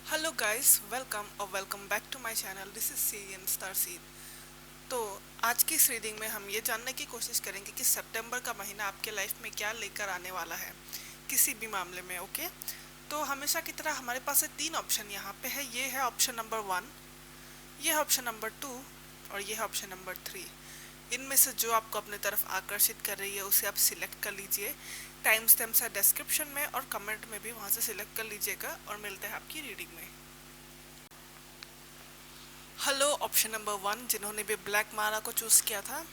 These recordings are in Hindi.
हेलो गाइस, वेलकम और welcome back to my channel. This is C N star seed. तो आज की इस रीडिंग में हम ये जानने की कोशिश करेंगे कि सितंबर का महीना आपके लाइफ में क्या लेकर आने वाला है, किसी भी मामले में। ओके, तो हमेशा की तरह हमारे पास है तीन ऑप्शन यहाँ पे है। ये है ऑप्शन नंबर 1, ये है ऑप्शन नंबर 2 और ये है ऑप्शन नंबर 3। इनमें से जो आपको अपने तरफ आकर्षित कर रही है उसे आप सिलेक्ट कर लीजिए। टाइम स्टैम्प्स है डिस्क्रिप्शन में और कमेंट में भी, वहाँ से सिलेक्ट कर लीजिएगा और मिलते हैं आपकी रीडिंग में। हेलो ऑप्शन नंबर 1, जिन्होंने भी ब्लैक मारा को चूज़ किया था,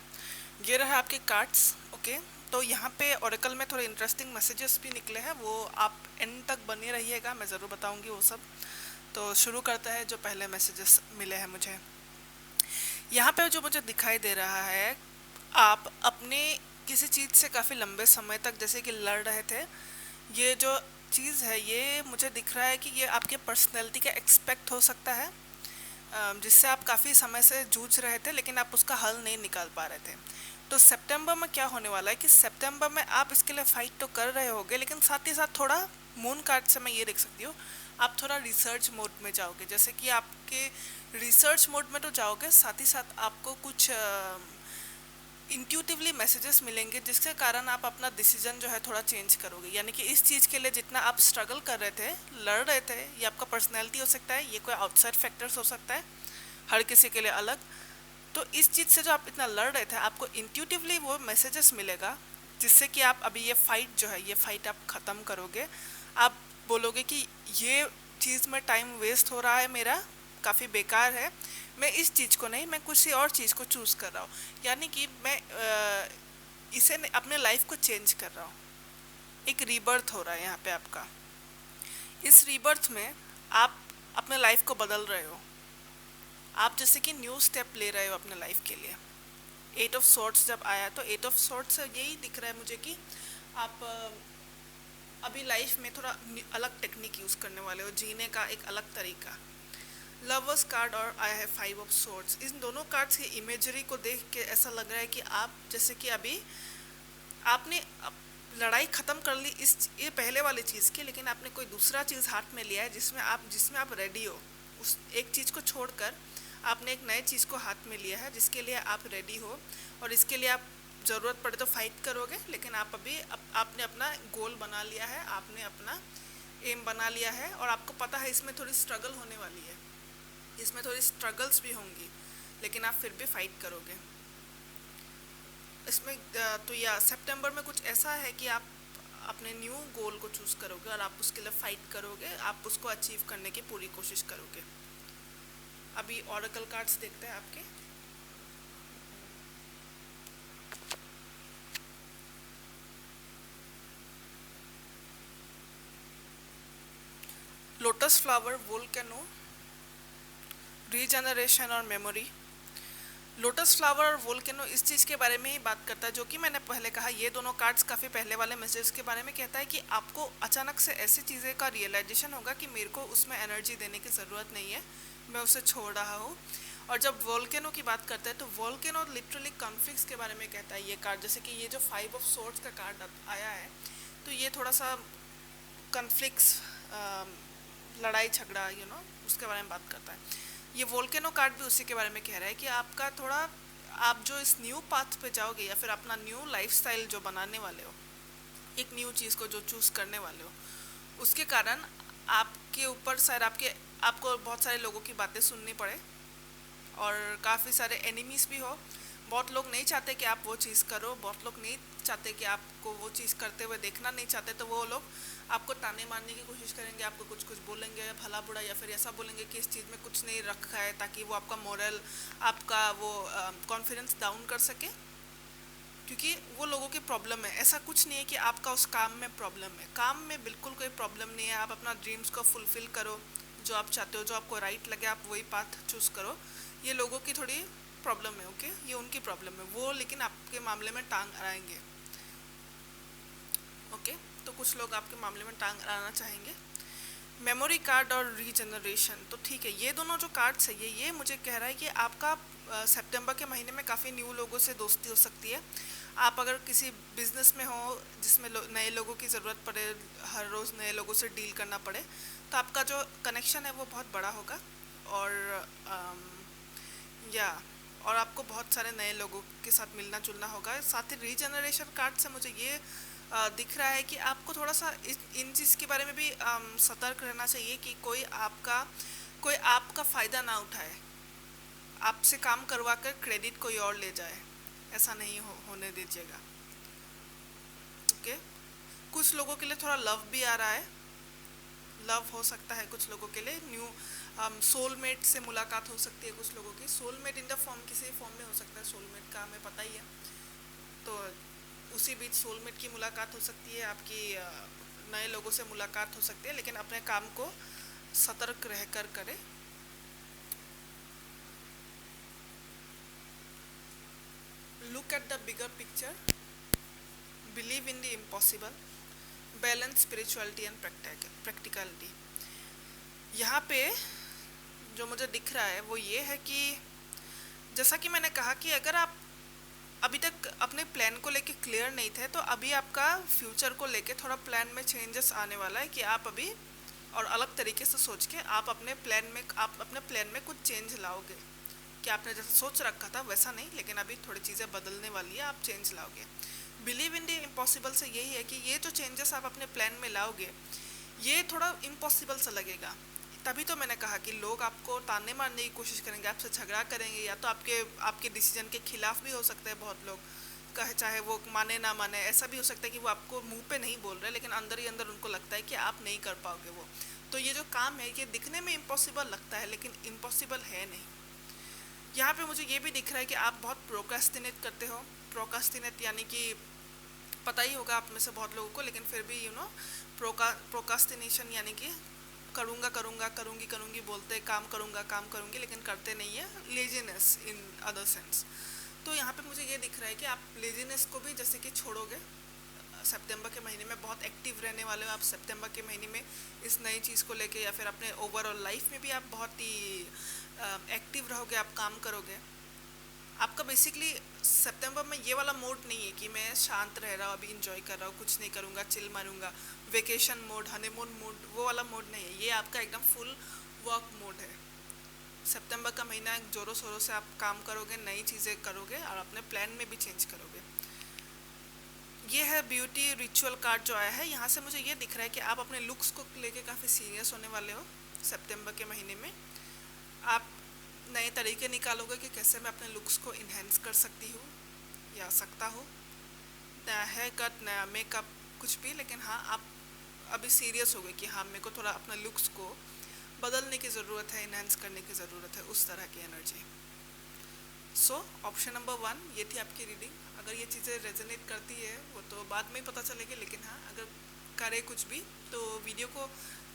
ये रहा आपके कार्ड्स। ओके, तो यहाँ पे ओरेकल में थोड़े इंटरेस्टिंग मैसेजेस भी निकले हैं, वो आप एंड तक बने रहिएगा, मैं ज़रूर बताऊंगी वो सब। तो शुरू करते हैं जो पहले मैसेजेस मिले हैं मुझे। यहाँ पे जो मुझे दिखाई दे रहा है, आप अपने किसी चीज़ से काफ़ी लंबे समय तक जैसे कि लड़ रहे थे। ये जो चीज़ है ये मुझे दिख रहा है कि ये आपके पर्सनैलिटी का एक्सपेक्ट हो सकता है, जिससे आप काफ़ी समय से जूझ रहे थे लेकिन आप उसका हल नहीं निकाल पा रहे थे। तो सितंबर में क्या होने वाला है कि सितंबर में आप इसके लिए फाइट तो कर रहे होगे, लेकिन साथ ही साथ थोड़ा मून कार्ड से मैं ये देख सकती हूँ, आप थोड़ा रिसर्च मोड में जाओगे। जैसे कि आपके रिसर्च मोड में तो जाओगे, साथ ही साथ आपको कुछ इंट्यूटिवली मैसेजेस मिलेंगे जिसके कारण आप अपना डिसीजन जो है थोड़ा चेंज करोगे। यानी कि इस चीज़ के लिए जितना आप स्ट्रगल कर रहे थे, लड़ रहे थे, ये आपका पर्सनैलिटी हो सकता है, ये कोई आउटसाइड फैक्टर्स हो सकता है, हर किसी के लिए अलग। तो इस चीज़ से जो आप इतना लड़ रहे थे, आपको इंट्यूटिवली वो मैसेजेस मिलेगा जिससे कि आप अभी ये फाइट जो है, ये फाइट आप ख़त्म करोगे। आप बोलोगे कि ये चीज़ में टाइम वेस्ट हो रहा है मेरा, काफ़ी बेकार है, मैं इस चीज़ को नहीं, मैं किसी और चीज़ को चूज़ कर रहा हूँ। यानी कि मैं अपने लाइफ को चेंज कर रहा हूँ। एक रीबर्थ हो रहा है यहाँ पे आपका। इस रीबर्थ में आप अपने लाइफ को बदल रहे हो, आप जैसे कि न्यू स्टेप ले रहे हो अपने लाइफ के लिए। एट ऑफ सॉर्ट्स जब आया तो एट ऑफ सॉर्ट्स से यही दिख रहा है मुझे कि आप अभी लाइफ में थोड़ा अलग टेक्निक यूज़ करने वाले हो, जीने का एक अलग तरीका। लवर्स कार्ड और आई हैव 5 ऑफ सॉर्ड्स, इन दोनों कार्ड्स की इमेजरी को देख के ऐसा लग रहा है कि आप जैसे कि अभी आपने लड़ाई ख़त्म कर ली इस ये पहले वाली चीज़ की, लेकिन आपने कोई दूसरा चीज़ हाथ में लिया है जिसमें आप रेडी हो। उस एक चीज़ को छोड़कर आपने एक नए चीज़ को हाथ में लिया है जिसके लिए आप रेडी हो, और इसके लिए आप ज़रूरत पड़े तो फाइट करोगे। लेकिन आप अभी आपने अपना गोल बना लिया है, आपने अपना एम बना लिया है, और आपको पता है इसमें थोड़ी स्ट्रगल होने वाली है, इसमें थोड़ी स्ट्रगल्स भी होंगी, लेकिन आप फिर भी फाइट करोगे इसमें। तो या सितंबर में कुछ ऐसा है कि आप अपने न्यू गोल को चूज़ करोगे और आप उसके लिए फाइट करोगे, आप उसको अचीव करने की पूरी कोशिश करोगे। अभी ऑरेकल कार्ड्स देखते हैं आपके। लोटस फ्लावर, वोल्केनो, रीजनरेशन और मेमोरी। लोटस फ्लावर और वोल्केनो इस चीज़ के बारे में ही बात करता है जो कि मैंने पहले कहा, ये दोनों कार्ड्स काफ़ी पहले वाले मैसेज के बारे में कहता है कि आपको अचानक से ऐसी चीज़ें का रियलाइजेशन होगा कि मेरे को उसमें एनर्जी देने की ज़रूरत नहीं है, मैं उसे छोड़ रहा हूँ। और जब वोल्केनो की बात करते हैं तो वोल्केनो लिटरली कॉन्फ्लिक्ट्स के बारे में कहता है ये कार्ड। जैसे कि ये जो 5 ऑफ सोर्ड्स का कार्ड आया है, तो ये थोड़ा सा कॉन्फ्लिक्ट्स, लड़ाई झगड़ा, उसके बारे में बात करता है। ये वोल्केनो कार्ड भी उसी के बारे में कह रहा है कि आपका थोड़ा, आप जो इस न्यू पाथ पे जाओगे या फिर अपना न्यू लाइफस्टाइल जो बनाने वाले हो, एक न्यू चीज़ को जो चूज़ करने वाले हो, उसके कारण आपके ऊपर शायद आपको बहुत सारे लोगों की बातें सुननी पड़े और काफ़ी सारे एनिमीज़ भी हो। बहुत लोग नहीं चाहते कि आप वो चीज़ करो, बहुत लोग नहीं चाहते कि आपको वो चीज़ करते हुए देखना नहीं चाहते, तो वो लोग आपको ताने मारने की कोशिश करेंगे, आपको कुछ कुछ बोलेंगे भला बुरा, या फिर ऐसा बोलेंगे कि इस चीज़ में कुछ नहीं रखा है, ताकि वो आपका मोरल, आपका वो कॉन्फिडेंस डाउन कर सके। क्योंकि वो लोगों की प्रॉब्लम है, ऐसा कुछ नहीं है कि आपका उस काम में प्रॉब्लम है, काम में बिल्कुल कोई प्रॉब्लम नहीं है। आप अपना ड्रीम्स को फुलफ़िल करो, जो आप चाहते हो, जो आपको राइट लगे, आप वही पाथ चूज़ करो। ये लोगों की थोड़ी प्रॉब्लम है, ओके, ये उनकी प्रॉब्लम है, वो लेकिन आपके मामले में टांग अड़ाएंगे। ओके, तो कुछ लोग आपके मामले में टांग अड़ाना चाहेंगे। मेमोरी कार्ड और रीजनरेशन, तो ठीक है, ये दोनों जो कार्ड्स है ये मुझे कह रहा है कि आपका सितंबर के महीने में काफ़ी न्यू लोगों से दोस्ती हो सकती है। आप अगर किसी बिजनेस में हो जिसमें नए लोगों की ज़रूरत पड़े, हर रोज़ नए लोगों से डील करना पड़े, तो आपका जो कनेक्शन है वो बहुत बड़ा होगा, और अम, या और आपको बहुत सारे नए लोगों के साथ मिलना जुलना होगा। साथ ही रीजनरेशन कार्ड से मुझे ये दिख रहा है कि आपको थोड़ा सा इन चीज़ के बारे में भी सतर्क रहना चाहिए कि कोई आपका फ़ायदा ना उठाए, आपसे काम करवा कर क्रेडिट कोई और ले जाए, ऐसा नहीं होने दीजिएगा। ओके, कुछ लोगों के लिए थोड़ा लव भी आ रहा है, लव हो सकता है कुछ लोगों के लिए, न्यू सोलमेट से मुलाकात हो सकती है कुछ लोगों की। सोलमेट इन द फॉर्म किसी फॉर्म में हो सकता है, सोलमेट का हमें पता ही है। तो उसी बीच सोलमेट की मुलाकात हो सकती है, आपकी नए लोगों से मुलाकात हो सकती है, लेकिन अपने काम को सतर्क रहकर करें। Look at the bigger picture, believe in the impossible, balance spirituality and practicality. यहाँ पे जो मुझे दिख रहा है वो ये है कि जैसा कि मैंने कहा कि अगर आप अभी तक अपने प्लान को लेके क्लियर नहीं थे, तो अभी आपका फ्यूचर को लेके थोड़ा प्लान में चेंजेस आने वाला है कि आप अभी और अलग तरीके से सोच के आप अपने प्लान में कुछ चेंज लाओगे, कि आपने जैसा सोच रखा था वैसा नहीं, लेकिन अभी थोड़ी चीज़ें बदलने वाली है, आप चेंज लाओगे। बिलीव इन द इम्पॉसिबल से यही है कि ये जो चेंजेस आप अपने प्लान में लाओगे ये थोड़ा इम्पॉसिबल सा लगेगा। तभी तो मैंने कहा कि लोग आपको ताने मारने की कोशिश करेंगे, आपसे झगड़ा करेंगे, या तो आपके डिसीजन के खिलाफ भी हो सकते हैं बहुत लोग, चाहे वो माने ना माने। ऐसा भी हो सकता है कि वो आपको मुंह पे नहीं बोल रहे, लेकिन अंदर ही अंदर उनको लगता है कि आप नहीं कर पाओगे वो। तो ये जो काम है ये दिखने में इम्पॉसिबल लगता है, लेकिन इम्पॉसिबल है नहीं। यहाँ पे मुझे ये भी दिख रहा है कि आप बहुत प्रोक्रास्टिनेट करते हो। प्रोक्रास्टिनेट यानी कि पता ही होगा आप में से बहुत लोगों को, लेकिन फिर भी प्रोक्रास्टिनेशन यानी कि करूँगी बोलते काम करूँगी लेकिन करते नहीं है, लेजीनेस इन अदर सेंस। तो यहाँ पे मुझे ये दिख रहा है कि आप लेजीनेस को भी जैसे कि छोड़ोगे। सितंबर के महीने में बहुत एक्टिव रहने वाले हो आप। सितंबर के महीने में इस नई चीज़ को लेके या फिर अपने ओवरऑल लाइफ में भी आप बहुत ही एक्टिव रहोगे, आप काम करोगे। आपका बेसिकली सितंबर में ये वाला मोड नहीं है कि मैं शांत रह रहा हूँ, अभी इंजॉय कर रहा हूँ, कुछ नहीं करूँगा, चिल मारूंगा, वेकेशन मोड, हनीमून मोड, वो वाला मोड नहीं है। ये आपका एकदम फुल वर्क मोड है। सितंबर का महीना जोरों शोरों से आप काम करोगे, नई चीज़ें करोगे और अपने प्लान में भी चेंज करोगे। ये है ब्यूटी रिचुअल कार्ड जो आया है। यहाँ से मुझे ये दिख रहा है कि आप अपने लुक्स को लेके काफ़ी सीरियस होने वाले हो। सितंबर के महीने में आप नए तरीके निकालोगे कि कैसे मैं अपने लुक्स को इन्हेंस कर सकती हूँ या सकता हूँ। नया हेयर कट, नया मेकअप, कुछ भी, लेकिन हाँ आप अभी सीरियस हो गए कि हाँ मेरे को थोड़ा अपने लुक्स को बदलने की ज़रूरत है, इन्हेंस करने की ज़रूरत है, उस तरह की एनर्जी। सो ऑप्शन नंबर 1 ये थी आपकी रीडिंग। अगर ये चीज़ें रेजोनेट करती है वो तो बाद में ही पता चलेगी, लेकिन हाँ अगर करे कुछ भी तो वीडियो को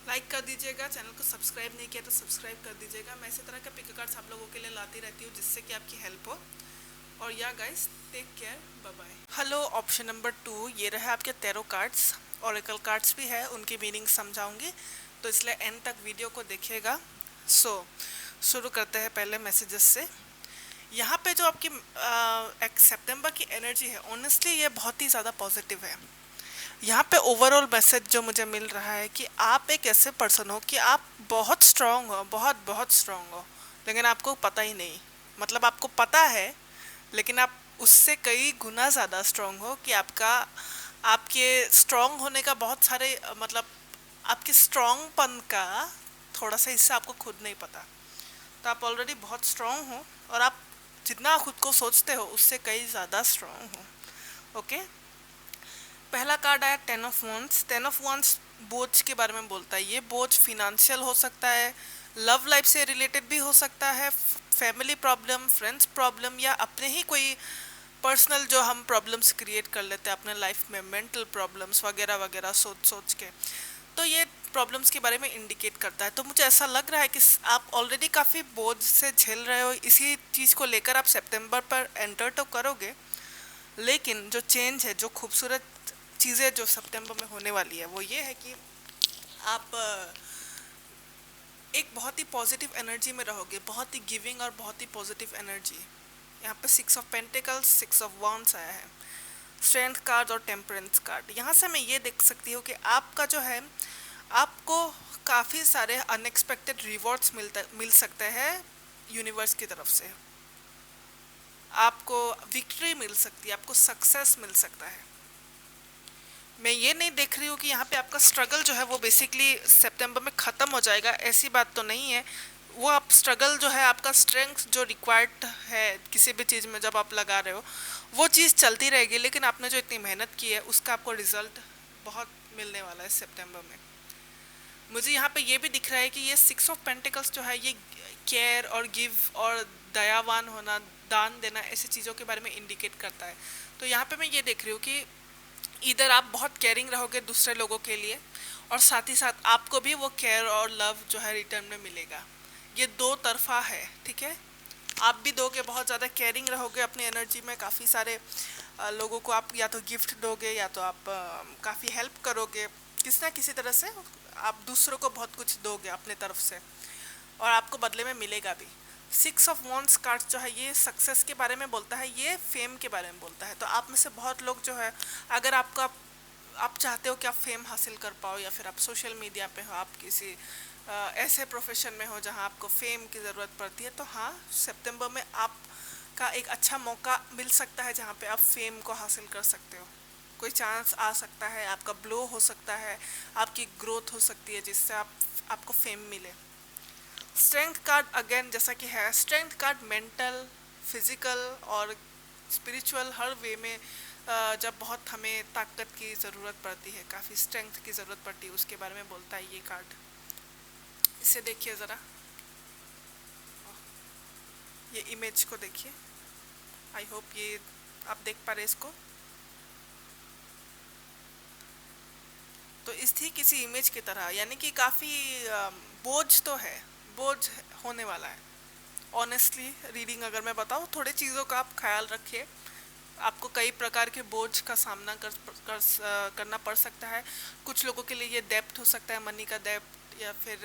लाइक कर दीजिएगा, चैनल को सब्सक्राइब नहीं किया तो सब्सक्राइब कर दीजिएगा। मैं इसी तरह का पिक कार्ड्स आप लोगों के लिए लाती रहती हूँ जिससे कि आपकी हेल्प हो। और या guys, take care, bye bye. Hello, option number 2 ये रहे आपके टैरो कार्ड्स। ऑरेकल कार्ड्स भी है, उनकी मीनिंग समझाऊंगी, तो इसलिए एंड तक वीडियो को देखिएगा। शुरू करते हैं पहले मैसेजेस से। यहाँ पे जो आपकी सितंबर की एनर्जी है, ऑनेस्टली ये बहुत ही ज़्यादा पॉजिटिव है। यहाँ पे ओवरऑल मैसेज जो मुझे मिल रहा है कि आप एक ऐसे पर्सन हो कि आप बहुत स्ट्रांग हो, बहुत बहुत स्ट्रांग हो, लेकिन आपको पता ही नहीं। मतलब आपको पता है लेकिन आप उससे कई गुना ज़्यादा स्ट्रांग हो कि आपके स्ट्रांग होने का बहुत सारे मतलब आपके स्ट्रांगपन का थोड़ा सा हिस्सा आपको खुद नहीं पता। तो आप ऑलरेडी बहुत स्ट्रांग हो और आप जितना खुद को सोचते हो उससे कई ज़्यादा स्ट्रांग हो। ओके, पहला कार्ड आया 10 ऑफ वॉन्ड्स। 10 ऑफ वॉन्ड्स बोझ के बारे में बोलता है। ये बोझ फिनेंशियल हो सकता है, लव लाइफ से रिलेटेड भी हो सकता है, फैमिली प्रॉब्लम, फ्रेंड्स प्रॉब्लम, या अपने ही कोई पर्सनल जो हम प्रॉब्लम्स क्रिएट कर लेते हैं अपने लाइफ में, मेंटल प्रॉब्लम्स वगैरह वगैरह सोच के। तो ये प्रॉब्लम्स के बारे में इंडिकेट करता है। तो मुझे ऐसा लग रहा है कि आप ऑलरेडी काफ़ी बोझ से झेल रहे हो। इसी चीज़ को लेकर आप सितंबर पर एंटर तो करोगे, लेकिन जो चेंज है, जो खूबसूरत चीज़ें जो सितंबर में होने वाली है वो ये है कि आप एक बहुत ही पॉजिटिव एनर्जी में रहोगे, बहुत ही गिविंग और बहुत ही पॉजिटिव एनर्जी। यहाँ पे 6 ऑफ पेंटिकल्स, 6 ऑफ वॉन्ड्स आया है, स्ट्रेंथ कार्ड और टेम्परेंस कार्ड। यहाँ से मैं ये देख सकती हूँ कि आपका जो है, आपको काफ़ी सारे अनएक्सपेक्टेड रिवॉर्ड्स मिल सकते हैं यूनिवर्स की तरफ से। आपको विक्ट्री मिल सकती है, आपको सक्सेस मिल सकता है। मैं ये नहीं देख रही हूँ कि यहाँ पे आपका स्ट्रगल जो है वो बेसिकली सितंबर में ख़त्म हो जाएगा, ऐसी बात तो नहीं है। वो आप स्ट्रगल जो है, आपका स्ट्रेंथ जो रिक्वायर्ड है किसी भी चीज़ में जब आप लगा रहे हो, वो चीज़ चलती रहेगी, लेकिन आपने जो इतनी मेहनत की है उसका आपको रिजल्ट बहुत मिलने वाला है सितंबर में। मुझे यहाँ पे ये भी दिख रहा है कि ये 6 ऑफ पेंटिकल्स जो है ये केयर और गिव और दयावान होना, दान देना, ऐसी चीज़ों के बारे में इंडिकेट करता है। तो यहाँ पे मैं ये देख रही हूँ कि इधर आप बहुत केयरिंग रहोगे दूसरे लोगों के लिए, और साथ ही साथ आपको भी वो केयर और लव जो है रिटर्न में मिलेगा। ये दो तरफा है, ठीक है। आप भी दोगे, बहुत ज़्यादा केयरिंग रहोगे अपनी एनर्जी में, काफ़ी सारे लोगों को आप या तो गिफ्ट दोगे या तो आप काफ़ी हेल्प करोगे, किसी ना किसी तरह से आप दूसरों को बहुत कुछ दोगे अपने तरफ से, और आपको बदले में मिलेगा भी। 6 ऑफ वॉन्ड्स कार्ड जो है ये सक्सेस के बारे में बोलता है, ये फेम के बारे में बोलता है। तो आप में से बहुत लोग जो है, अगर आप चाहते हो कि आप फेम हासिल कर पाओ, या फिर आप सोशल मीडिया पे हो, आप किसी ऐसे प्रोफेशन में हो जहां आपको फेम की ज़रूरत पड़ती है, तो हाँ, सितंबर में आपका एक अच्छा मौका मिल सकता है जहां पे आप फेम को हासिल कर सकते हो। कोई चांस आ सकता है, आपका ब्लो हो सकता है, आपकी ग्रोथ हो सकती है जिससे आपको फेम मिले। स्ट्रेंथ कार्ड अगेन जैसा कि है, स्ट्रेंथ कार्ड मेंटल, फिजिकल और स्पिरिचुअल हर वे में जब बहुत हमें ताकत की ज़रूरत पड़ती है, काफ़ी स्ट्रेंथ की ज़रूरत पड़ती है, उसके बारे में बोलता है ये कार्ड। इसे देखिए ज़रा, ये इमेज को देखिए, आई होप ये आप देख पा रहे इसको। तो इस थी किसी इमेज की तरह, यानी कि काफ़ी बोझ तो है, बोझ होने वाला है। ऑनेस्टली रीडिंग अगर मैं बताऊँ, थोड़े चीज़ों का आप ख्याल रखिए, आपको कई प्रकार के बोझ का सामना करना पड़ सकता है। कुछ लोगों के लिए ये डेप्ट हो सकता है, मनी का डेप्ट, या फिर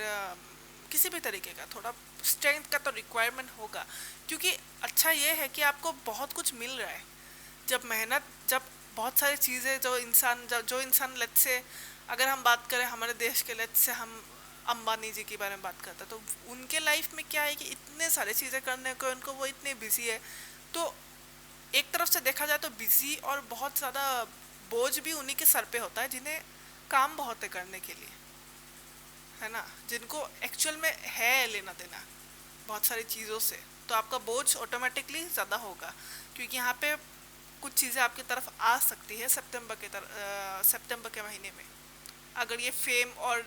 किसी भी तरीके का थोड़ा स्ट्रेंथ का तो रिक्वायरमेंट होगा, क्योंकि अच्छा ये है कि आपको बहुत कुछ मिल रहा है। जब बहुत सारी चीज़ें जो इंसान लेट्स से, अगर हम बात करें हमारे देश के, लेट्स से हम अंबानी जी के बारे में बात करते हैं, तो उनके लाइफ में क्या है कि इतने सारे चीज़ें करने को, उनको वो इतने बिजी है। तो एक तरफ से देखा जाए तो बिजी और बहुत ज़्यादा बोझ भी उन्हीं के सर पे होता है, जिन्हें काम बहुत है करने के लिए, है ना, जिनको एक्चुअल में है लेना देना बहुत सारी चीज़ों से। तो आपका बोझ ऑटोमेटिकली ज़्यादा होगा, क्योंकि यहाँ पे कुछ चीज़ें आपकी तरफ आ सकती है सितंबर के महीने में। अगर ये फेम और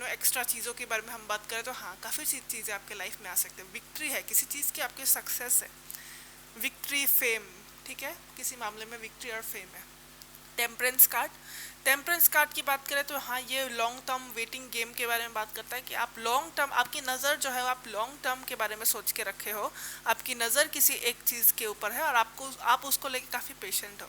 एक्स्ट्रा चीज़ों के बारे में हम बात करें, तो हाँ, काफ़ी चीज़ें आपके लाइफ में आ सकती है। विक्ट्री है किसी चीज़ की, आपकी सक्सेस है, विक्ट्री, फेम, ठीक है, किसी मामले में विक्ट्री और फेम है। टेम्परेंस कार्ड की बात करें तो हाँ, ये लॉन्ग टर्म वेटिंग गेम के बारे में बात करता है कि आप लॉन्ग टर्म, आपकी नज़र जो है आप लॉन्ग टर्म के बारे में सोच के रखे हो, आपकी नज़र किसी एक चीज़ के ऊपर है, और आप उसको लेके काफ़ी पेशेंट हो,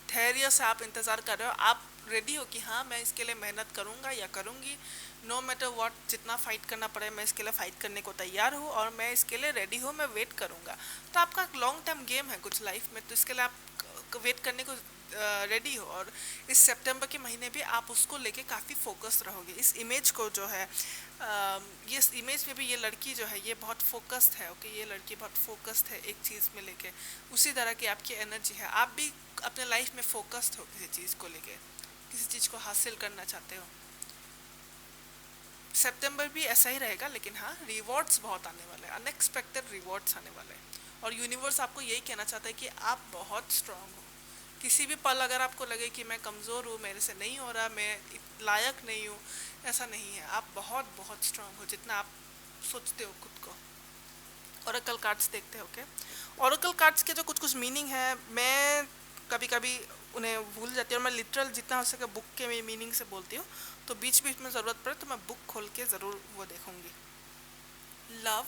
धैर्य से आप इंतज़ार कर रहे हो, आप रेडी हो कि हाँ, मैं इसके लिए मेहनत करूँगा या करूँगी, नो मैटर व्हाट, जितना फाइट करना पड़े मैं इसके लिए फाइट करने को तैयार हूँ, और मैं इसके लिए रेडी हूँ, मैं वेट करूँगा। तो आपका लॉन्ग टर्म गेम है कुछ लाइफ में, तो इसके लिए आप वेट करने को रेडी हो, और इस सितंबर के महीने भी आप उसको लेके काफ़ी फोकस रहोगे। इस इमेज को जो है, ये इस इमेज में भी ये लड़की जो है ये बहुत फोकस्ड है, ओके, ये लड़की बहुत फोकस्ड है एक चीज़ में लेके, उसी तरह की आपकी एनर्जी है। आप भी अपने लाइफ में फोकस्ड हो किसी चीज़ को लेके, किसी चीज़ को हासिल करना चाहते हो। सितंबर भी ऐसा ही रहेगा, लेकिन हाँ, रिवॉर्ड्स बहुत आने वाले हैं, अनएक्सपेक्टेड रिवॉर्ड्स आने वाले हैं, और यूनिवर्स आपको यही कहना चाहता है कि आप बहुत स्ट्रांग हो। किसी भी पल अगर आपको लगे कि मैं कमज़ोर हूँ, मेरे से नहीं हो रहा, मैं लायक नहीं हूँ, ऐसा नहीं है, आप बहुत बहुत स्ट्रांग हो, जितना आप सोचते हो खुद को। ओरेकल कार्ड्स देखते हो, ओके। ओरेकल कार्ड्स के जो कुछ कुछ मीनिंग है, मैं कभी कभी उन्हें भूल जाती हूँ, और मैं लिटरल जितना हो सके बुक के मीनिंग से बोलती हूँ, तो बीच बीच में ज़रूरत पड़े तो मैं बुक खोल के ज़रूर वो देखूँगी। लव,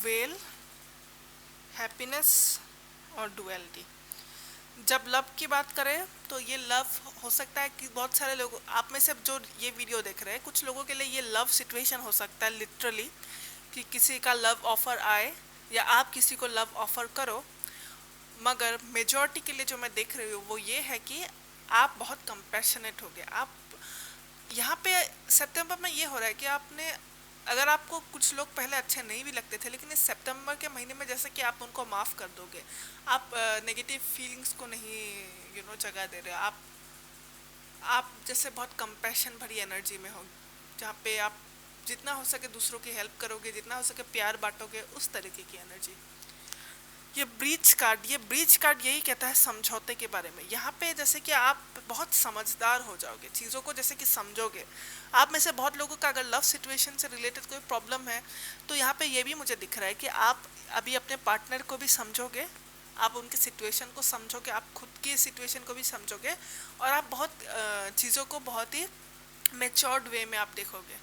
वेल, हैप्पीनेस और डुअलिटी। जब लव की बात करें तो ये लव हो सकता है कि बहुत सारे लोग, आप में से जो ये वीडियो देख रहे हैं, कुछ लोगों के लिए ये लव सिचुएशन हो सकता है लिटरली, कि किसी का लव ऑफर आए या आप किसी को लव ऑफर करो। मगर मेजॉरिटी के लिए जो मैं देख रही हूँ वो ये है कि आप बहुत कंपैशनेट हो गए, आप यहाँ पे सितंबर में ये हो रहा है कि आपने, अगर आपको कुछ लोग पहले अच्छे नहीं भी लगते थे, लेकिन इस सितंबर के महीने में जैसे कि आप उनको माफ़ कर दोगे, आप नेगेटिव फीलिंग्स को नहीं जगह दे रहे हो, आप जैसे बहुत कंपैशन भरी एनर्जी में हो, जहाँ पे आप जितना हो सके दूसरों की हेल्प करोगे, जितना हो सके प्यार बांटोगे, उस तरीके की एनर्जी। ये ब्रीच कार्ड यही कहता है समझौते के बारे में। यहाँ पे जैसे कि आप बहुत समझदार हो जाओगे, चीज़ों को जैसे कि समझोगे। आप में से बहुत लोगों का अगर लव सिचुएशन से रिलेटेड कोई प्रॉब्लम है, तो यहाँ पे ये भी मुझे दिख रहा है कि आप अभी अपने पार्टनर को भी समझोगे, आप उनके सिचुएशन को समझोगे, आप खुद की सिचुएशन को भी समझोगे, और आप बहुत चीज़ों को बहुत ही मेच्योर्ड वे में आप देखोगे।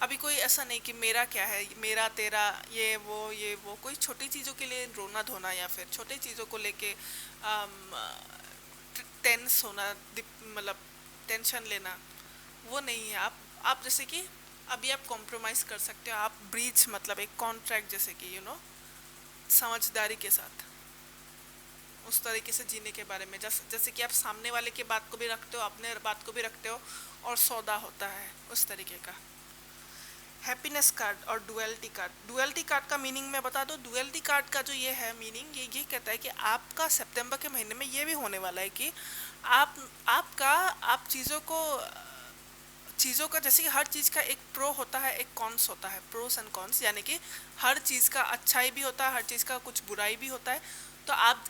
अभी कोई ऐसा नहीं कि मेरा क्या है, मेरा तेरा, ये वो कोई छोटी चीज़ों के लिए रोना धोना, या फिर छोटी चीज़ों को लेके टेंस होना, मतलब टेंशन लेना, वो नहीं है। आप जैसे कि अभी आप कॉम्प्रोमाइज़ कर सकते हो, आप ब्रीच मतलब एक कॉन्ट्रैक्ट जैसे कि समझदारी के साथ उस तरीके से जीने के बारे में, जैसे कि आप सामने वाले की बात को भी रखते हो, अपने बात को भी रखते हो, और सौदा होता है उस तरीके का। हैप्पीनेस कार्ड और डुअलिटी कार्ड का मीनिंग मैं बता दूं। डुअलिटी कार्ड का जो ये है मीनिंग, ये कहता है कि आपका सितंबर के महीने में ये भी होने वाला है कि आप चीज़ों का जैसे कि हर चीज़ का एक प्रो होता है, एक कॉन्स होता है, प्रोस एंड कॉन्स, यानी कि हर चीज़ का अच्छाई भी होता है, हर चीज़ का कुछ बुराई भी होता है। तो आप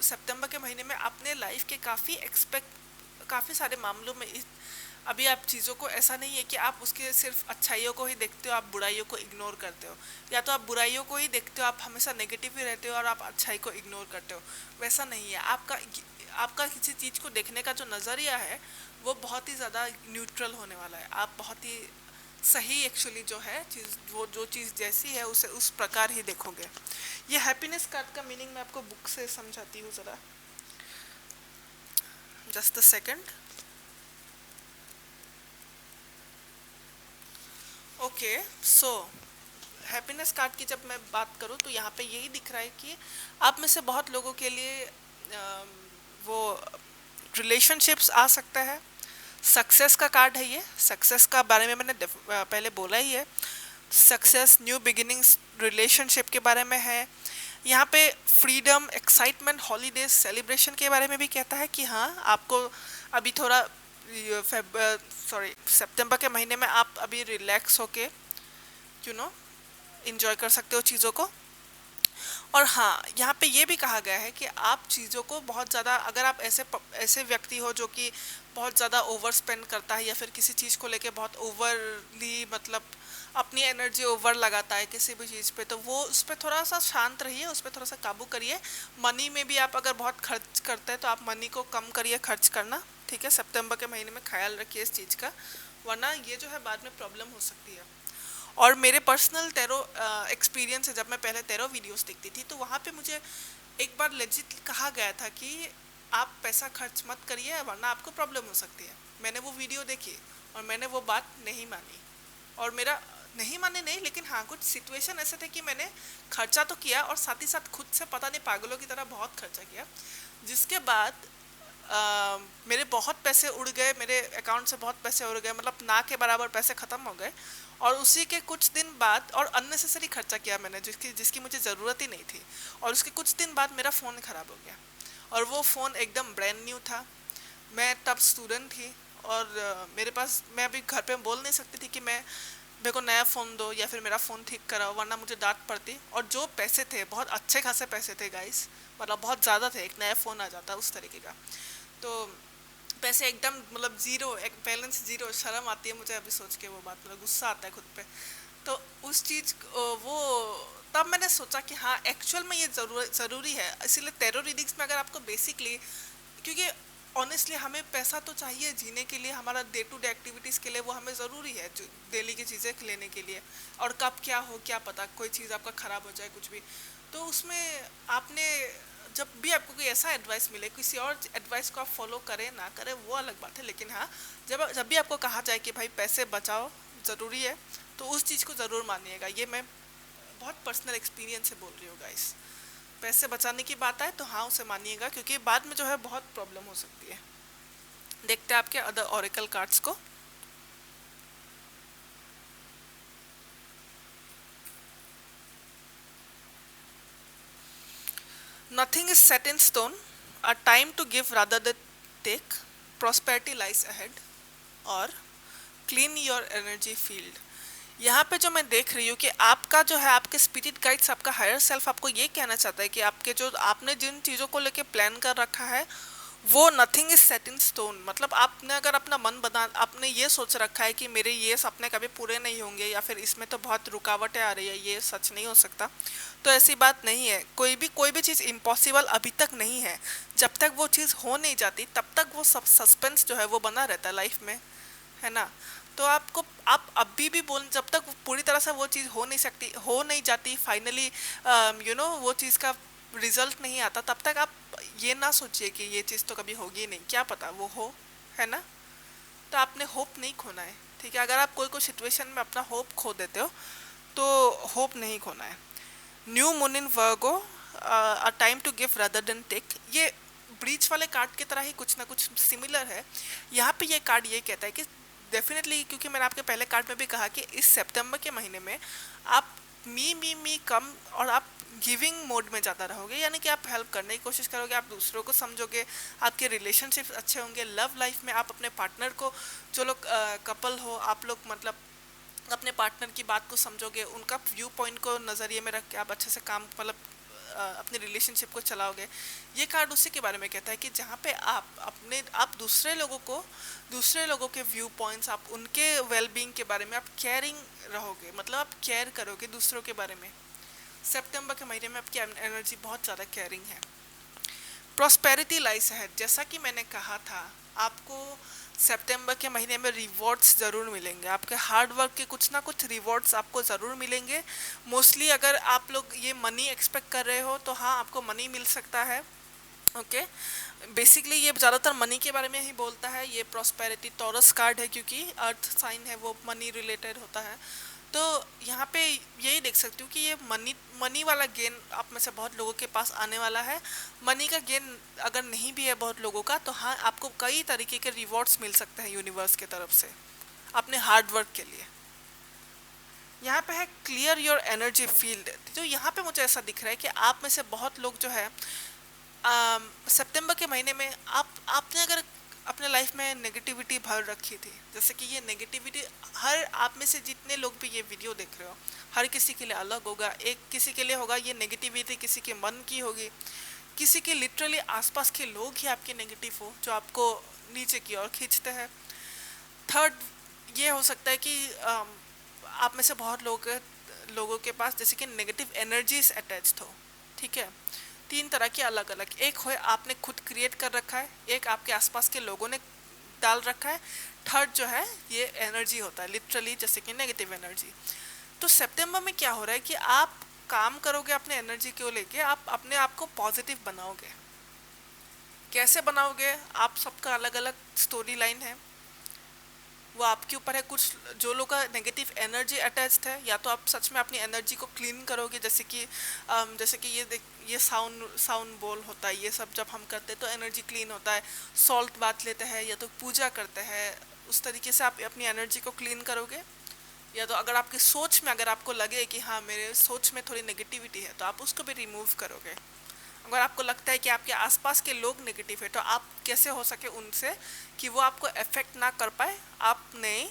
सितंबर के महीने में अपने लाइफ के काफ़ी सारे मामलों में अभी आप चीज़ों को, ऐसा नहीं है कि आप उसके सिर्फ अच्छाइयों को ही देखते हो, आप बुराइयों को इग्नोर करते हो, या तो आप बुराइयों को ही देखते हो, आप हमेशा नेगेटिव ही रहते हो और आप अच्छाई को इग्नोर करते हो। वैसा नहीं है। आपका किसी चीज़ को देखने का जो नज़रिया है वो बहुत ही ज़्यादा न्यूट्रल होने वाला है। आप बहुत ही सही एक्चुअली जो है चीज़, वो जो चीज़ जैसी है उसे उस प्रकार ही देखोगे। ये हैप्पीनेस कार्ड का मीनिंग मैं आपको बुक से समझाती हूँ ज़रा, just a second. Okay, so happiness card की जब मैं बात करूँ तो यहाँ पे यही दिख रहा है कि आप में से बहुत लोगों के लिए वो रिलेशनशिप्स आ सकता है। सक्सेस का कार्ड है ये। सक्सेस का बारे में मैंने पहले बोला ही है। सक्सेस, न्यू बिगिनिंग्स, रिलेशनशिप के बारे में है। यहाँ पे फ्रीडम, एक्साइटमेंट, हॉलीडेज, सेलिब्रेशन के बारे में भी कहता है कि हाँ, आपको अभी थोड़ा सितंबर के महीने में आप अभी रिलैक्स होके इंजॉय कर सकते हो चीज़ों को। और हाँ, यहाँ पे ये भी कहा गया है कि आप चीज़ों को बहुत ज़्यादा, अगर आप ऐसे व्यक्ति हो जो कि बहुत ज़्यादा ओवर स्पेंड करता है, या फिर किसी चीज़ को लेके बहुत ओवरली, मतलब अपनी एनर्जी ओवर लगाता है किसी भी चीज़ पे, तो वो उस पर थोड़ा सा शांत रहिए, उस पर थोड़ा सा काबू करिए। मनी में भी आप अगर बहुत खर्च करते हैं तो आप मनी को कम करिए खर्च करना, ठीक है। सितंबर के महीने में ख्याल रखिए इस चीज़ का, वरना ये जो है बाद में प्रॉब्लम हो सकती है। और मेरे पर्सनल टैरो एक्सपीरियंस है, जब मैं पहले टैरो वीडियोस देखती थी तो वहाँ पे मुझे एक बार लेजिट कहा गया था कि आप पैसा खर्च मत करिए वरना आपको प्रॉब्लम हो सकती है। मैंने वो वीडियो देखी और मैंने वो बात नहीं मानी, और मेरा नहीं माने नहीं, लेकिन हाँ, कुछ सिचुएशन ऐसे थे कि मैंने खर्चा तो किया और साथ ही साथ खुद से पता नहीं पागलों की तरह बहुत खर्चा किया, जिसके बाद मेरे बहुत पैसे उड़ गए, मेरे अकाउंट से बहुत पैसे उड़ गए, मतलब ना के बराबर पैसे ख़त्म हो गए। और उसी के कुछ दिन बाद, और अननेसेसरी खर्चा किया मैंने जिसकी मुझे ज़रूरत ही नहीं थी। और उसके कुछ दिन बाद मेरा फ़ोन ख़राब हो गया, और वो फ़ोन एकदम ब्रांड न्यू था। मैं तब स्टूडेंट थी, और मेरे पास, मैं अभी घर पे बोल नहीं सकती थी कि मेरे को नया फ़ोन दो या फिर मेरा फ़ोन ठीक कराओ, वरना मुझे डांट पड़ती। और जो पैसे थे, बहुत अच्छे खासे पैसे थे गाइस, मतलब बहुत ज़्यादा थे, एक नया फ़ोन आ जाता उस तरीके का। तो पैसे एकदम, मतलब ज़ीरो, एक बैलेंस ज़ीरो। शर्म आती है मुझे अभी सोच के वो बात, मतलब गुस्सा आता है खुद पे। तो उस चीज़ वो, तब मैंने सोचा कि हाँ, एक्चुअल में ये ज़रूरी है। इसीलिए टैरो रीडिंग्स में अगर आपको बेसिकली, क्योंकि ऑनेस्टली हमें पैसा तो चाहिए जीने के लिए, हमारा डे टू डे एक्टिविटीज़ के लिए वो हमें ज़रूरी है, जो डेली की चीज़ें लेने के लिए। और कब क्या हो क्या पता, कोई चीज़ आपका ख़राब हो जाए, कुछ भी। तो उसमें आपने, जब भी आपको कोई ऐसा एडवाइस मिले, किसी और एडवाइस को आप फॉलो करें ना करें वो अलग बात है, लेकिन हाँ, जब भी आपको कहा जाए कि भाई पैसे बचाओ, ज़रूरी है, तो उस चीज़ को ज़रूर मानिएगा। ये मैं बहुत पर्सनल एक्सपीरियंस से बोल रही हूँ गाइस। पैसे बचाने की बात आए तो हाँ, उसे मानिएगा, क्योंकि बाद में जो है बहुत प्रॉब्लम हो सकती है। देखते हैं आपके अदर ऑरेकल कार्ड्स को। Nothing is set in stone, a time to give rather than take, prosperity lies ahead, और क्लीन योर एनर्जी फील्ड। यहाँ पे जो मैं देख रही हूँ कि आपका जो है, आपके स्पिरिट गाइड्स, आपका हायर सेल्फ आपको ये कहना चाहता है कि आपके जो आपने जिन चीज़ों को लेके प्लान कर रखा है वो nothing is set in stone. मतलब आपने अगर अपना मन बना, आपने ये सोच रखा है कि मेरे ये सपने कभी पूरे नहीं होंगे, या फिर इसमें तो बहुत रुकावटें आ रही है, ये सच नहीं हो सकता, तो ऐसी बात नहीं है। कोई भी चीज़ इम्पॉसिबल अभी तक नहीं है। जब तक वो चीज़ हो नहीं जाती तब तक वो सब सस्पेंस जो है वो बना रहता है लाइफ में, है ना। तो आपको, आप अभी भी बोल, जब तक पूरी तरह से वो चीज़ हो नहीं सकती, हो नहीं जाती फाइनली, वो चीज़ का रिजल्ट नहीं आता, तब तक आप ये ना सोचिए कि ये चीज़ तो कभी होगी नहीं, क्या पता वो हो, है ना। तो आपने होप नहीं खोना है, ठीक है। अगर आप कोई कोई सिचुएशन में अपना होप खो देते हो तो होप नहीं खोना है। New moon in Virgo, a time to give rather than take, ये ब्रीच वाले कार्ड की तरह ही कुछ ना कुछ सिमिलर है। यहाँ पे ये कार्ड ये कहता है कि डेफिनेटली, क्योंकि मैंने आपके पहले कार्ड में भी कहा कि इस सितंबर के महीने में आप मी कम, और आप गिविंग मोड में ज़्यादा रहोगे, यानी कि आप हेल्प करने की कोशिश करोगे, आप दूसरों को समझोगे, आपके रिलेशनशिप्स अच्छे होंगे। लव लाइफ में आप अपने पार्टनर को, जो लोग कपल हो आप लोग, मतलब अपने पार्टनर की बात को समझोगे, उनका व्यू पॉइंट को नज़रिए में रख के आप अच्छे से काम, मतलब अपने रिलेशनशिप को चलाओगे। ये कार्ड उसी के बारे में कहता है कि जहाँ पे आप दूसरे लोगों के व्यू पॉइंट्स, आप उनके वेलबींग के बारे में आप केयरिंग रहोगे, मतलब आप केयर करोगे दूसरों के बारे में। सितंबर के महीने में आपकी एनर्जी बहुत ज़्यादा केयरिंग है। प्रॉस्पेरिटी लाइज अहेड, जैसा कि मैंने कहा था, आपको सितंबर के महीने में रिवॉर्ड्स ज़रूर मिलेंगे। आपके हार्ड वर्क के कुछ ना कुछ रिवॉर्ड्स आपको ज़रूर मिलेंगे। मोस्टली अगर आप लोग ये मनी एक्सपेक्ट कर रहे हो तो हाँ, आपको मनी मिल सकता है। ओके, बेसिकली ये ज़्यादातर मनी के बारे में ही बोलता है। ये प्रॉस्पेरिटी टॉरस कार्ड है, क्योंकि अर्थ साइन है, वो मनी रिलेटेड होता है। तो यहाँ पे यही देख सकती हूँ कि ये मनी वाला गेन आप में से बहुत लोगों के पास आने वाला है। मनी का गेन अगर नहीं भी है बहुत लोगों का, तो हाँ, आपको कई तरीके के रिवॉर्ड्स मिल सकते हैं यूनिवर्स की तरफ से अपने हार्ड वर्क के लिए। यहाँ पे है क्लियर योर एनर्जी फील्ड। तो यहाँ पे मुझे ऐसा दिख रहा है कि आप में से बहुत लोग जो है सितंबर के महीने में आपने अगर अपने लाइफ में नेगेटिविटी भर रखी थी, जैसे कि ये नेगेटिविटी, हर आप में से जितने लोग भी ये वीडियो देख रहे हो, हर किसी के लिए अलग होगा। एक किसी के लिए होगा ये नेगेटिविटी, किसी के मन की होगी, किसी के लिटरली आसपास के लोग ही आपके नेगेटिव हो, जो आपको नीचे की ओर खींचते हैं। थर्ड, ये हो सकता है कि आप में से बहुत लोगों के पास जैसे कि नेगेटिव एनर्जीज अटैच्ड हो, ठीक है। तीन तरह की अलग अलग, एक हो आपने खुद क्रिएट कर रखा है, एक आपके आसपास के लोगों ने डाल रखा है, थर्ड जो है ये एनर्जी होता है लिटरली, जैसे कि नेगेटिव एनर्जी। तो सितंबर में क्या हो रहा है कि आप काम करोगे अपने एनर्जी को लेके, आप अपने आप को पॉजिटिव बनाओगे। कैसे बनाओगे, आप सबका अलग अलग स्टोरी लाइन है, वो आपके ऊपर है। कुछ जो लोग का नेगेटिव एनर्जी अटैच्ड है, या तो आप सच में अपनी एनर्जी को क्लीन करोगे, जैसे कि ये साउंड बोल होता है, ये सब जब हम करते हैं तो एनर्जी क्लीन होता है। सॉल्ट बात लेते हैं, या तो पूजा करते हैं, उस तरीके से आप अपनी एनर्जी को क्लीन करोगे। या तो अगर आपकी सोच में, अगर आपको लगे कि हाँ मेरे सोच में थोड़ी नेगेटिविटी है, तो आप उसको भी रिमूव करोगे। अगर आपको लगता है कि आपके आसपास के लोग नेगेटिव है, तो आप कैसे हो सके उनसे कि वो आपको अफेक्ट ना कर पाए, आप नई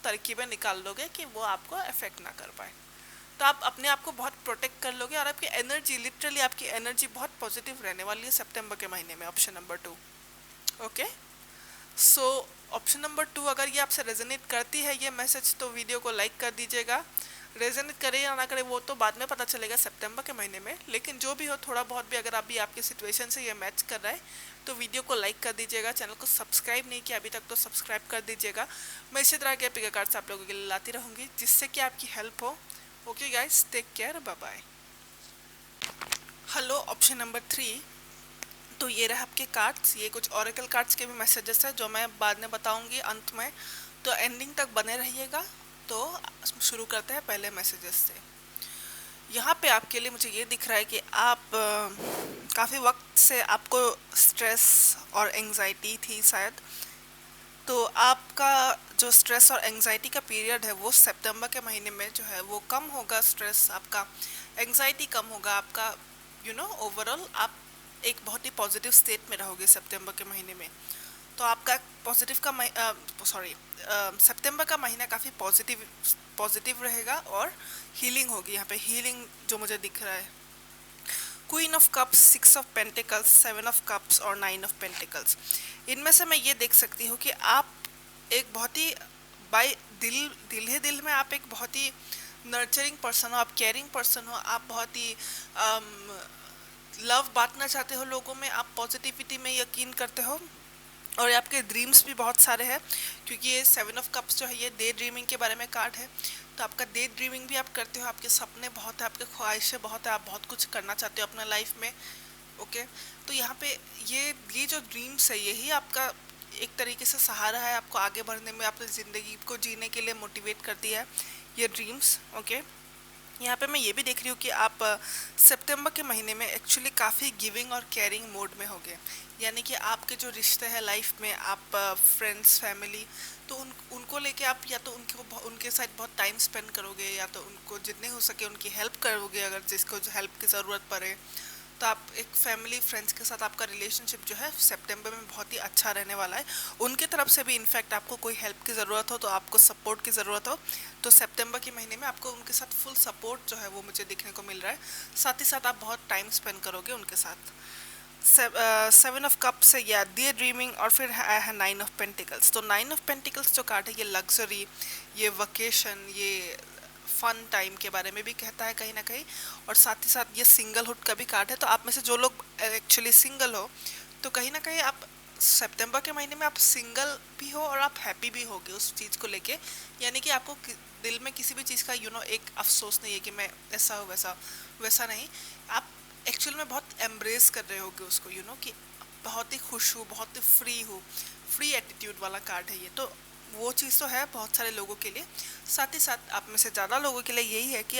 तरकीबें निकाल लोगे कि वो आपको अफेक्ट ना कर पाए। तो आप अपने आप को बहुत प्रोटेक्ट कर लोगे, और आपकी एनर्जी, लिटरली आपकी एनर्जी बहुत पॉजिटिव रहने वाली है सितंबर के महीने में। Option number 2। Okay, so option number 2, अगर ये आपसे रेजोनेट करती है ये मैसेज, तो वीडियो को लाइक कर दीजिएगा। रेजोनेट करे या ना करे वो तो बाद में पता चलेगा सितंबर के महीने में, लेकिन जो भी हो, थोड़ा बहुत भी अगर अभी आपके सिचुएशन से ये मैच कर रहा है तो वीडियो को लाइक कर दीजिएगा। चैनल को सब्सक्राइब नहीं किया अभी तक तो सब्सक्राइब कर दीजिएगा। मैं इसी तरह के पिक कार्ड्स आप लोगों के लिए लाती रहूँगी, जिससे कि आपकी हेल्प हो। Okay guys, take care, bye bye. Hello, option number 3। तो ये रहे आपके कार्ड्स, ये कुछ ऑरेकल कार्ड्स के भी मैसेजेस है जो मैं बाद में बताऊंगी अंत में, तो एंडिंग तक बने रहिएगा। तो शुरू करते हैं पहले मैसेजेस से। यहाँ पे आपके लिए मुझे ये दिख रहा है कि आप काफ़ी वक्त से आपको स्ट्रेस और एंजाइटी थी शायद, तो आपका जो स्ट्रेस और एंजाइटी का पीरियड है वो सितंबर के महीने में जो है वो कम होगा। स्ट्रेस आपका, एंजाइटी कम होगा आपका, ओवरऑल आप एक बहुत ही पॉजिटिव स्टेट में रहोगे सितंबर के महीने में। तो आपका पॉजिटिव का सॉरी सितंबर का महीना काफ़ी पॉजिटिव रहेगा और हीलिंग होगी। यहाँ पे हीलिंग जो मुझे दिख रहा है, queen of cups, six of pentacles, seven of cups और नाइन ऑफ पेंटिकल्स, इनमें से मैं ये देख सकती हूँ कि आप एक बहुत ही बाय दिल में आप एक बहुत ही नर्चरिंग पर्सन हो, आप केयरिंग पर्सन हो, आप बहुत ही लव बांटना चाहते हो लोगों में, आप पॉजिटिविटी में यकीन करते हो और ये आपके ड्रीम्स भी बहुत सारे हैं, क्योंकि ये सेवन ऑफ कप्स जो है ये डे ड्रीमिंग के बारे में कार्ड है। तो आपका डे ड्रीमिंग भी आप करते हो, आपके सपने बहुत है, आपके ख्वाहिशें बहुत है, आप बहुत कुछ करना चाहते हो अपना लाइफ में। ओके, तो यहाँ पे ये जो ड्रीम्स है यही आपका एक तरीके से सहारा है आपको आगे बढ़ने में, अपनी ज़िंदगी को जीने के लिए मोटिवेट करती है ये ड्रीम्स। ओके, यहाँ पे मैं ये भी देख रही हूँ कि आप सितंबर के महीने में एक्चुअली काफ़ी गिविंग और केयरिंग मोड में होगे, यानी कि आपके जो रिश्ते हैं लाइफ में, आप फ्रेंड्स फैमिली, तो उनको लेके आप या तो उनके साथ बहुत टाइम स्पेंड करोगे, या तो उनको जितने हो सके उनकी हेल्प करोगे अगर जिसको हेल्प की ज़रूरत पड़े। तो आप एक फैमिली फ्रेंड्स के साथ आपका रिलेशनशिप जो है सितंबर में बहुत ही अच्छा रहने वाला है। उनकी तरफ से भी इनफैक्ट आपको कोई हेल्प की ज़रूरत हो, तो आपको सपोर्ट की ज़रूरत हो, तो सितंबर के महीने में आपको उनके साथ फुल सपोर्ट जो है वो मुझे देखने को मिल रहा है। साथ ही साथ आप बहुत टाइम स्पेंड करोगे उनके साथ। सेवन ऑफ कप्स है या डे ड्रीमिंग, और फिर है नाइन ऑफ पेंटिकल्स। तो नाइन ऑफ पेंटिकल्स जो कार्ड है ये लग्जरी, ये वकेशन, ये फन टाइम के बारे में भी कहता है कहीं ना कहीं, और साथ ही साथ ये सिंगलहुड का भी कार्ड है। तो आप में से जो लोग एक्चुअली सिंगल हो, तो कहीं ना कहीं आप सितंबर के महीने में आप सिंगल भी हो और आप हैप्पी भी होगे उस चीज़ को लेके, यानी कि आपको दिल में किसी भी चीज़ का एक अफसोस नहीं है कि मैं ऐसा हो वैसा वैसा नहीं, आप एक्चुअल में बहुत एम्ब्रेस कर रहे होगे उसको, कि बहुत ही खुश हूँ, बहुत ही फ्री एटीट्यूड वाला कार्ड है ये। तो वो चीज़ तो है बहुत सारे लोगों के लिए। साथ ही साथ आप में से ज़्यादा लोगों के लिए यही है कि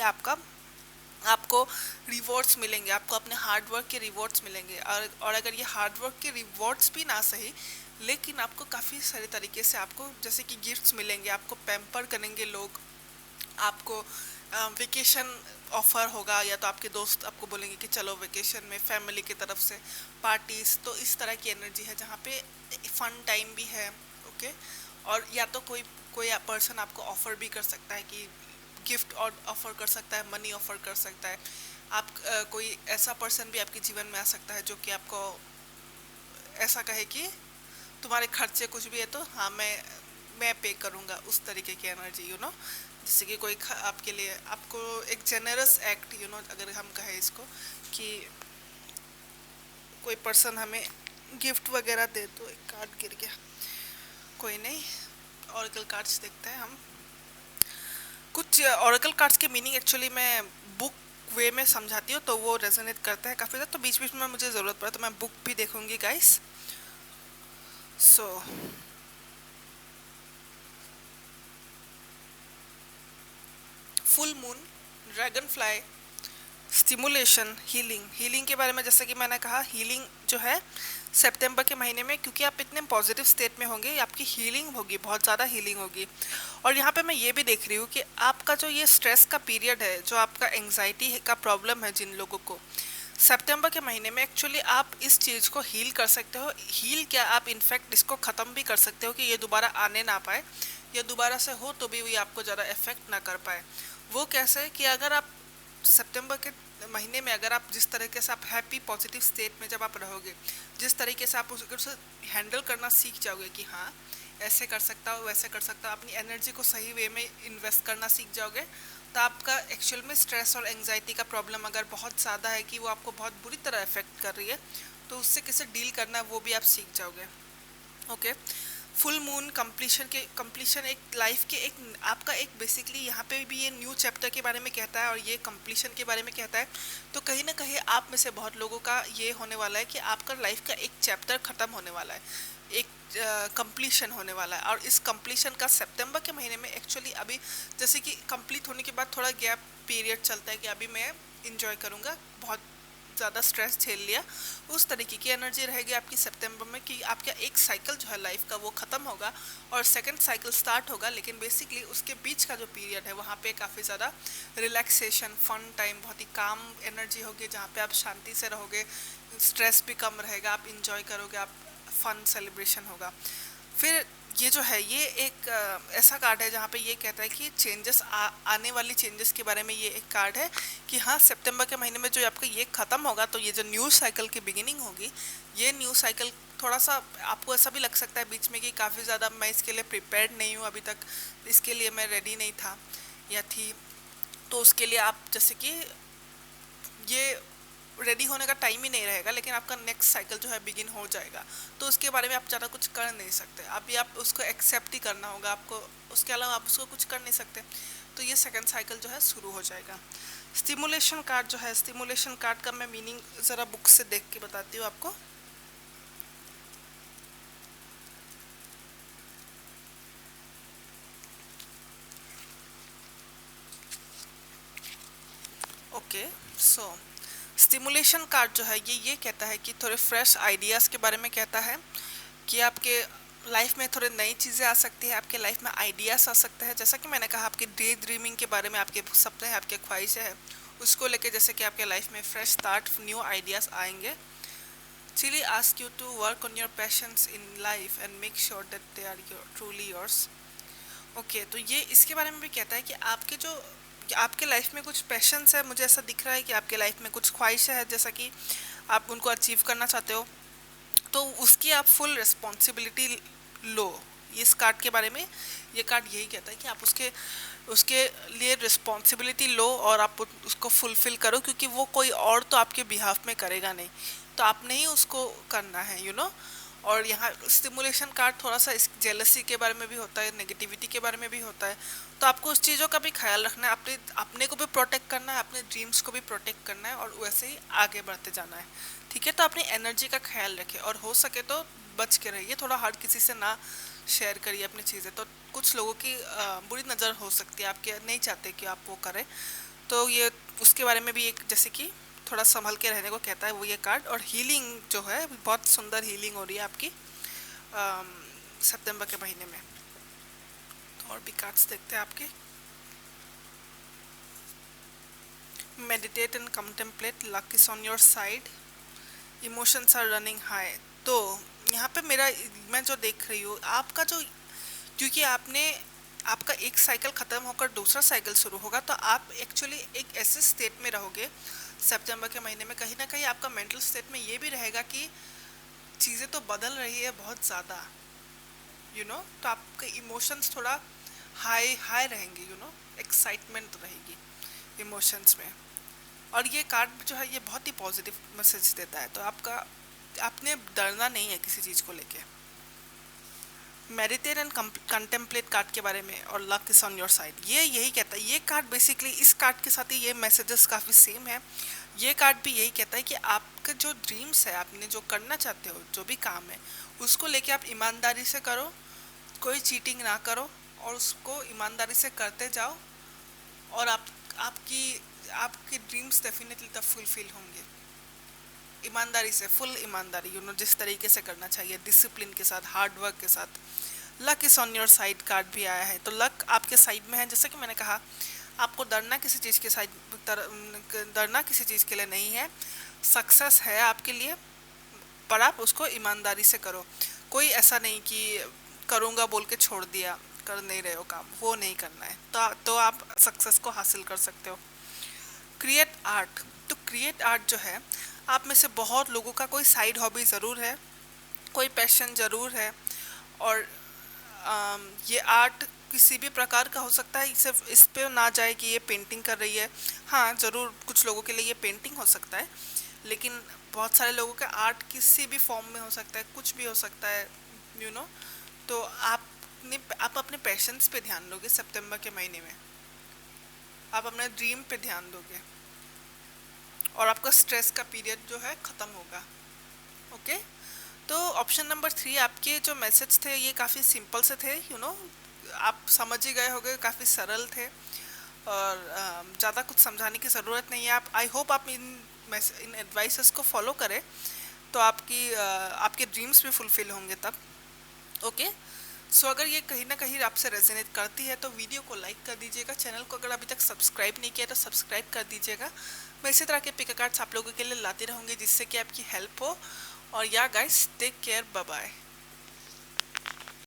आपको रिवॉर्ड्स मिलेंगे, आपको अपने हार्ड वर्क के रिवॉर्ड्स मिलेंगे, और अगर ये हार्ड वर्क के रिवॉर्ड्स भी ना सही, लेकिन आपको काफ़ी सारे तरीके से आपको जैसे कि गिफ्ट्स मिलेंगे, आपको पैम्पर करेंगे लोग, आपको वेकेशन ऑफर होगा, या तो आपके दोस्त आपको बोलेंगे कि चलो वेकेशन में फैमिली की तरफ से पार्टीज। तो इस तरह की एनर्जी है जहाँ पे फन टाइम भी है। ओके, और या तो कोई पर्सन आपको ऑफर भी कर सकता है कि गिफ्ट और ऑफर कर सकता है, मनी ऑफर कर सकता है। आप कोई ऐसा पर्सन भी आपके जीवन में आ सकता है जो कि आपको ऐसा कहे कि तुम्हारे खर्चे कुछ भी है तो हाँ मैं पे करूँगा, उस तरीके की एनर्जी जैसे कि कोई आपके लिए आपको एक जेनरस एक्ट अगर हम कहें इसको कि कोई पर्सन हमें गिफ्ट वगैरह दे। तो एक कार्ड गिर गया, कोई नहीं, ऑरेकल कार्ड्स देखते हैं हम। कुछ ऑरेकल कार्ड्स के मीनिंग एक्चुअली मैं बुक वे में समझाती हूँ तो वो रेजोनेट करता है काफ़ी ज़्यादा, तो बीच बीच में मुझे ज़रूरत पड़े तो मैं बुक भी देखूंगी guys. So full moon, dragon fly, stimulation, healing के बारे में जैसे कि मैंने कहा, हीलिंग जो है सितंबर के महीने में, क्योंकि आप इतने पॉजिटिव स्टेट में होंगे, आपकी हीलिंग होगी, बहुत ज़्यादा हीलिंग होगी। और यहाँ पे मैं ये भी देख रही हूँ कि आपका जो ये स्ट्रेस का पीरियड है, जो आपका एंग्जाइटी का प्रॉब्लम है जिन लोगों को, सितंबर के महीने में एक्चुअली आप इस चीज़ को हील कर सकते हो। हील क्या, आप इनफैक्ट इसको ख़त्म भी कर सकते हो कि ये दोबारा आने ना पाए, या दोबारा से हो तो भी ये आपको ज़्यादा इफेक्ट ना कर पाए। वो कैसे कि अगर आप सितंबर के महीने में अगर आप जिस तरीके से आप हैप्पी पॉजिटिव स्टेट में जब आप रहोगे, जिस तरीके से आप उसे हैंडल करना सीख जाओगे कि हाँ ऐसे कर सकता हो वैसे कर सकता हो, अपनी एनर्जी को सही वे में इन्वेस्ट करना सीख जाओगे, तो आपका एक्चुअल में स्ट्रेस और एंग्जाइटी का प्रॉब्लम अगर बहुत ज़्यादा है कि वो आपको बहुत बुरी तरह इफेक्ट कर रही है, तो उससे कैसे डील करना है वो भी आप सीख जाओगे। ओके, फुल मून कंप्लीशन एक लाइफ के एक आपका एक बेसिकली यहाँ पे भी ये न्यू चैप्टर के बारे में कहता है और ये कंप्लीशन के बारे में कहता है। तो कहीं ना कहीं आप में से बहुत लोगों का ये होने वाला है कि आपका लाइफ का एक चैप्टर ख़त्म होने वाला है, एक कंप्लीशन होने वाला है। और इस कंप्लीशन का सितंबर के महीने में एक्चुअली अभी जैसे कि कंप्लीट होने के बाद थोड़ा गैप पीरियड चलता है कि अभी मैं इंजॉय करूँगा, बहुत ज़्यादा स्ट्रेस झेल लिया, उस तरीके की एनर्जी रहेगी आपकी सितंबर में कि आपका एक साइकिल जो है लाइफ का वो ख़त्म होगा और सेकंड साइकिल स्टार्ट होगा। लेकिन बेसिकली उसके बीच का जो पीरियड है वहाँ पे काफ़ी ज़्यादा रिलैक्सेशन, फन टाइम, बहुत ही काम एनर्जी होगी जहाँ पे आप शांति से रहोगे, स्ट्रेस भी कम रहेगा, आप इंजॉय करोगे, आप फन सेलिब्रेशन होगा। फिर ये जो है ये एक ऐसा कार्ड है जहाँ पे ये कहता है कि आने वाली चेंजेस के बारे में ये एक कार्ड है कि हाँ सितंबर के महीने में जो आपका ये ख़त्म होगा तो ये जो न्यू साइकिल की बिगिनिंग होगी, ये न्यू साइकिल थोड़ा सा आपको ऐसा भी लग सकता है बीच में कि काफ़ी ज़्यादा मैं इसके लिए प्रिपेयर्ड नहीं हूँ अभी तक, इसके लिए मैं रेडी नहीं था या थी। तो उसके लिए आप जैसे कि ये रेडी होने का टाइम ही नहीं रहेगा, लेकिन आपका नेक्स्ट साइकिल जो है बिगिन हो जाएगा। तो उसके बारे में आप ज़्यादा कुछ कर नहीं सकते, अभी आप उसको एक्सेप्ट ही करना होगा आपको, उसके अलावा आप उसको कुछ कर नहीं सकते। तो ये सेकंड साइकिल जो है शुरू हो जाएगा। स्टिमुलेशन कार्ड जो है, स्टिमुलेशन कार्ड का मैं मीनिंग ज़रा बुक से देख के बताती हूँ आपको। ओके, सो स्टिमुलेशन कार्ड जो है ये कहता है कि थोड़े फ्रेश आइडियाज़ के बारे में कहता है कि आपके लाइफ में थोड़े नई चीज़ें आ सकती है, आपके लाइफ में आइडियाज़ आ सकते हैं। जैसा कि मैंने कहा आपके डे ड्रीमिंग के बारे में, आपके सपने हैं, आपके ख्वाहिशें हैं, उसको लेके जैसे कि आपके लाइफ में फ्रेश स्टार्ट, न्यू आइडियाज़ आएंगे। Chili ask you to work on your passions in life and make sure that they are truly yours. Okay, तो ये इसके बारे में भी कहता है कि आपके जो आपके लाइफ में कुछ पैशंस है, मुझे ऐसा दिख रहा है कि आपके लाइफ में कुछ ख्वाहिशें हैं जैसा कि आप उनको अचीव करना चाहते हो, तो उसकी आप फुल रिस्पॉन्सिबिलिटी लो। इस कार्ड के बारे में ये कार्ड यही कहता है कि आप उसके उसके लिए रिस्पॉन्सिबिलिटी लो और आप उसको फुलफिल करो, क्योंकि वो कोई और तो आपके बिहाफ में करेगा नहीं, तो आपने ही उसको करना है, यू नो। और यहाँ स्टिमुलेशन कार्ड थोड़ा सा इस जेलसी के बारे में भी होता है, नेगेटिविटी के बारे में भी होता है। तो आपको उस चीज़ों का भी ख्याल रखना है, अपने को भी प्रोटेक्ट करना है, अपने ड्रीम्स को भी प्रोटेक्ट करना है, और वैसे ही आगे बढ़ते जाना है। ठीक है, तो अपनी एनर्जी का ख्याल रखें और हो सके तो बच के रहिए, थोड़ा हर किसी से ना शेयर करिए अपनी चीज़ें। तो कुछ लोगों की बुरी नज़र हो सकती है, आपके नहीं चाहते कि आप वो करें, तो ये उसके बारे में भी एक जैसे कि थोड़ा संभल के रहने को कहता है वो ये कार्ड। और हीलिंग जो है, बहुत सुंदर हीलिंग हो रही है आपकी सितंबर के महीने में। तो और भी कार्ड्स देखते हैं आपके। Meditate and contemplate, luck is on your side, emotions are running high. तो यहाँ पे मैं जो देख रही हूँ आपका जो, क्योंकि आपका एक साइकिल ख़त्म होकर दूसरा साइकिल शुरू होगा, तो आप एक्चुअली एक ऐसे स्टेट में रहोगे सितंबर के महीने में, कहीं ना कहीं आपका मेंटल स्टेट में ये भी रहेगा कि चीज़ें तो बदल रही है बहुत ज़्यादा, यू नो। तो आपके इमोशंस थोड़ा हाई हाई रहेंगे, यू नो, एक्साइटमेंट रहेगी इमोशंस में। और ये कार्ड जो है ये बहुत ही पॉजिटिव मैसेज देता है, तो आपने डरना नहीं है किसी चीज़ को लेके। मेडिटेट एंड कंटेम्पलेट कार्ड के बारे में और luck is on your side, ये यही कहता है। ये कार्ड बेसिकली इस कार्ड के साथ ही ये मैसेजेस काफ़ी सेम है। ये कार्ड भी यही कहता है कि आपके जो ड्रीम्स है, आपने जो करना चाहते हो, जो भी काम है, उसको लेके आप ईमानदारी से करो, कोई चीटिंग ना करो, और उसको ईमानदारी से करते जाओ, और आपकी ड्रीम्स डेफिनेटली तब फुलफिल होंगे। ईमानदारी से, फुल ईमानदारी, यू नो, जिस तरीके से करना चाहिए, डिसिप्लिन के साथ, हार्ड वर्क के साथ। Luck is on your side card भी आया है, तो लक आपके साइड में है। जैसा कि मैंने कहा, आपको डरना किसी चीज़ के डरना किसी चीज़ के लिए नहीं है, सक्सेस है आपके लिए, पर आप उसको ईमानदारी से करो। कोई ऐसा नहीं कि करूँगा बोल के छोड़ दिया, कर नहीं रहे हो काम, वो नहीं करना है, तो आप सक्सेस को हासिल कर सकते हो। क्रिएट आर्ट, तो क्रिएट आर्ट जो है, आप में से बहुत लोगों का कोई साइड हॉबी ज़रूर है, कोई पैशन ज़रूर है, और ये आर्ट किसी भी प्रकार का हो सकता है, सिर्फ इस पे ना जाए कि ये पेंटिंग कर रही है। हाँ ज़रूर कुछ लोगों के लिए ये पेंटिंग हो सकता है, लेकिन बहुत सारे लोगों का आर्ट किसी भी फॉर्म में हो सकता है, कुछ भी हो सकता है, यू नो। तो आप अपने पैशंस पे ध्यान दोगे सितंबर के महीने में, आप अपने ड्रीम पे ध्यान दोगे, और आपका स्ट्रेस का पीरियड जो है ख़त्म होगा। ओके, तो ऑप्शन नंबर 3, आपके जो मैसेज थे ये काफ़ी सिंपल से थे, यू नो, आप समझ ही गए होंगे, काफ़ी सरल थे, और ज़्यादा कुछ समझाने की ज़रूरत नहीं है। आई होप आप इन एडवाइसेस को फॉलो करें, तो आपके ड्रीम्स भी फुलफिल होंगे तब। ओके, सो अगर ये कहीं ना कहीं आपसे रेजोनेट करती है तो वीडियो को लाइक कर दीजिएगा। चैनल को अगर अभी तक सब्सक्राइब नहीं किया तो सब्सक्राइब कर दीजिएगा। मैं इसी तरह के पिक कार्ड्स आप लोगों के लिए लाती रहूँगी जिससे कि आपकी हेल्प हो। और या guys, take care, bye bye.